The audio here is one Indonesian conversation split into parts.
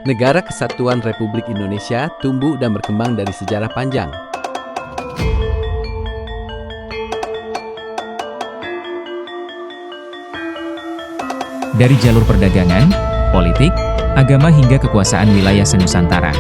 Negara Kesatuan Republik Indonesia tumbuh dan berkembang dari sejarah panjang. Dari jalur perdagangan, politik, agama hingga kekuasaan wilayah senusantara.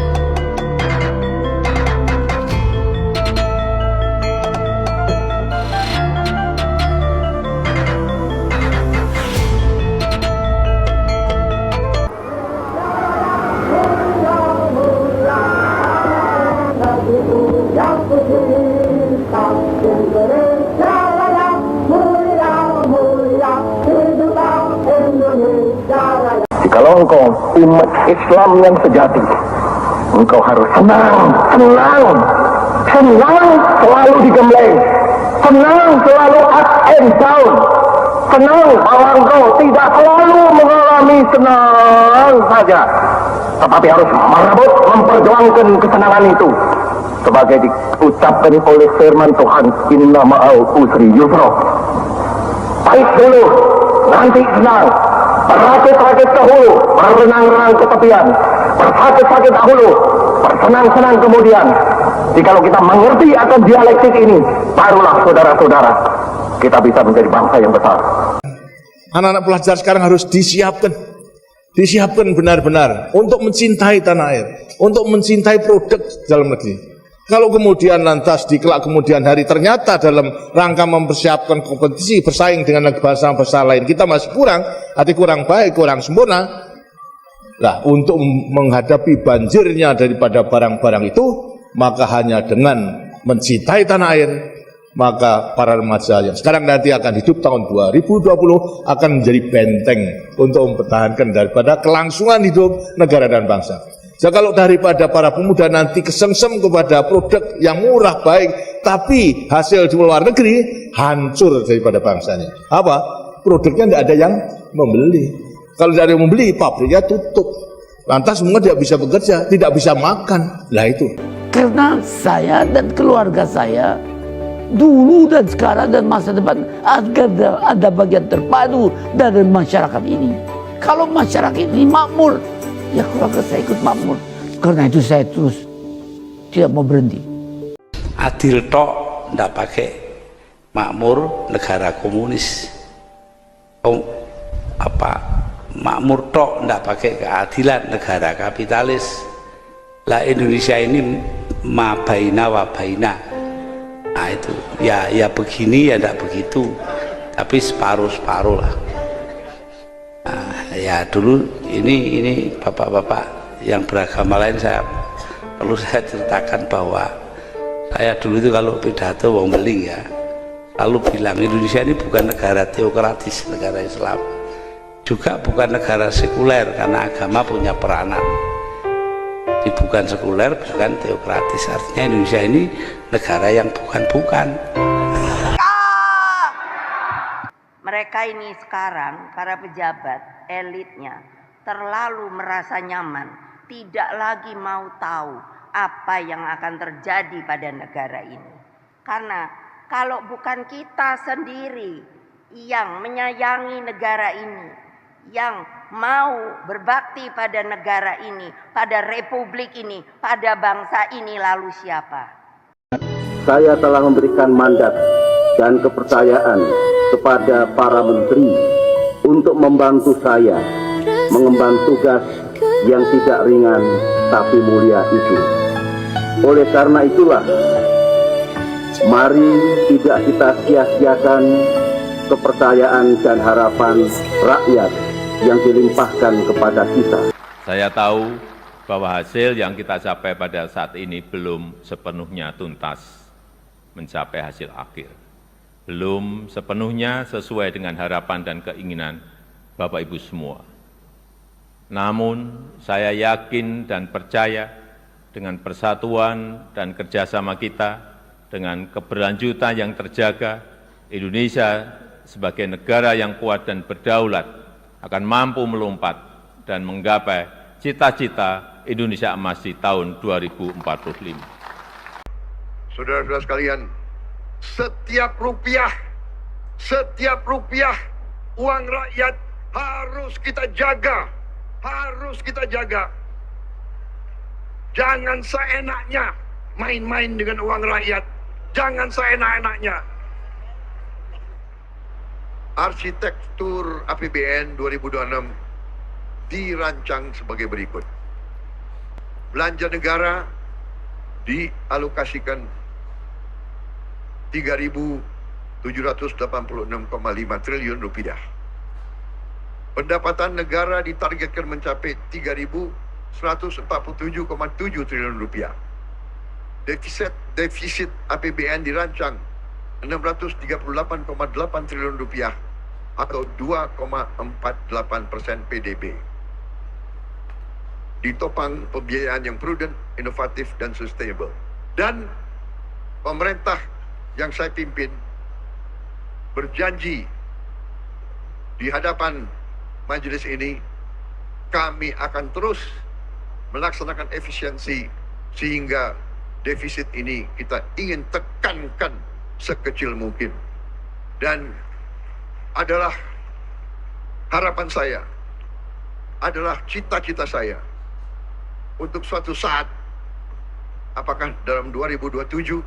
Kalau engkau umat Islam yang sejati, engkau harus senang selalu digembleng, senang selalu up and down, senang bahwa engkau tidak selalu mengalami senang saja, tetapi harus merebut memperjuangkan kesenangan itu sebagai diucapkan oleh firman Tuhan, inna ma'al usri yusra. Baik dulu, nanti senang. Bersakit-sakit dahulu, berenang-renang ke tepian. Bersakit-sakit dahulu, bersenang-senang kemudian. Jikalau kita mengerti akan dialektik ini, barulah saudara-saudara, kita bisa menjadi bangsa yang besar. Anak-anak pelajar sekarang harus disiapkan benar-benar untuk mencintai tanah air, untuk mencintai produk dalam negeri. Kalau kemudian lantas di kelak kemudian hari ternyata dalam rangka mempersiapkan kompetisi bersaing dengan bangsa-bangsa lain kita masih kurang, kurang baik, kurang sempurna. Nah, untuk menghadapi banjirnya daripada barang-barang itu, maka hanya dengan mencintai tanah air, maka para remaja yang sekarang nanti akan hidup tahun 2020 akan menjadi benteng untuk mempertahankan daripada kelangsungan hidup negara dan bangsa. Jadi kalau daripada para pemuda nanti kesengsem kepada produk yang murah baik, tapi hasil di luar negeri hancur daripada bangsanya. Apa? Produknya tidak ada yang membeli. Kalau tidak ada yang membeli, pabriknya tutup. Lantas semua tidak bisa bekerja, tidak bisa makan. Lah itu. Karena saya dan keluarga saya dulu dan sekarang dan masa depan agar ada bagian terpadu dari masyarakat ini. Kalau masyarakat ini makmur, ya keluarga saya ikut makmur. Karena itu saya terus tidak mau berhenti. Adil tok ndak pakai makmur negara komunis. Makmur tok ndak pakai keadilan negara kapitalis. Lah Indonesia ini ma baina wa baina. Nah itu ya begini ya ndak begitu. Tapi separuh-separuh lah. Ya dulu ini bapak-bapak yang beragama lain perlu saya ceritakan bahwa saya dulu itu kalau pidato wong beling ya lalu bilang Indonesia ini bukan negara teokratis, negara Islam, juga bukan negara sekuler karena agama punya peranan. Jadi bukan sekuler, bukan teokratis, artinya Indonesia ini negara yang bukan-bukan. Mereka ini sekarang, para pejabat, elitnya, terlalu merasa nyaman, tidak lagi mau tahu apa yang akan terjadi pada negara ini. Karena kalau bukan kita sendiri yang menyayangi negara ini, yang mau berbakti pada negara ini, pada republik ini, pada bangsa ini, lalu siapa? Saya telah memberikan mandat dan kepercayaan kepada para menteri untuk membantu saya mengemban tugas yang tidak ringan tapi mulia itu. Oleh karena itulah, mari tidak kita sia-siakan kepercayaan dan harapan rakyat yang dilimpahkan kepada kita. Saya tahu bahwa hasil yang kita capai pada saat ini belum sepenuhnya tuntas mencapai hasil akhir. Belum sepenuhnya sesuai dengan harapan dan keinginan Bapak Ibu semua. Namun saya yakin dan percaya dengan persatuan dan kerjasama kita, dengan keberlanjutan yang terjaga, Indonesia sebagai negara yang kuat dan berdaulat akan mampu melompat dan menggapai cita-cita Indonesia Emas di tahun 2045. Saudara-saudara sekalian, setiap rupiah uang rakyat harus kita jaga, Jangan seenaknya main-main dengan uang rakyat. Jangan seenak-enaknya. Arsitektur APBN 2026 dirancang sebagai berikut. Belanja negara dialokasikan 3.786,5 triliun rupiah. Pendapatan negara ditargetkan mencapai 3.147,7 triliun rupiah. Defisit APBN dirancang 638,8 triliun rupiah atau 2,48% PDB. Ditopang pembiayaan yang prudent, inovatif, dan sustainable. Dan pemerintah yang saya pimpin berjanji di hadapan majelis ini, kami akan terus melaksanakan efisiensi sehingga defisit ini kita ingin tekankan sekecil mungkin. Dan adalah harapan saya, adalah cita-cita saya untuk suatu saat, apakah dalam 2027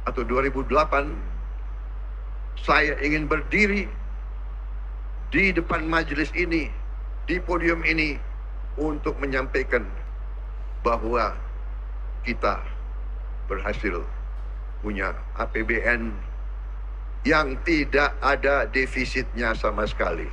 atau 2008, saya ingin berdiri di depan majelis ini, di podium ini, untuk menyampaikan bahwa kita berhasil punya APBN yang tidak ada defisitnya sama sekali.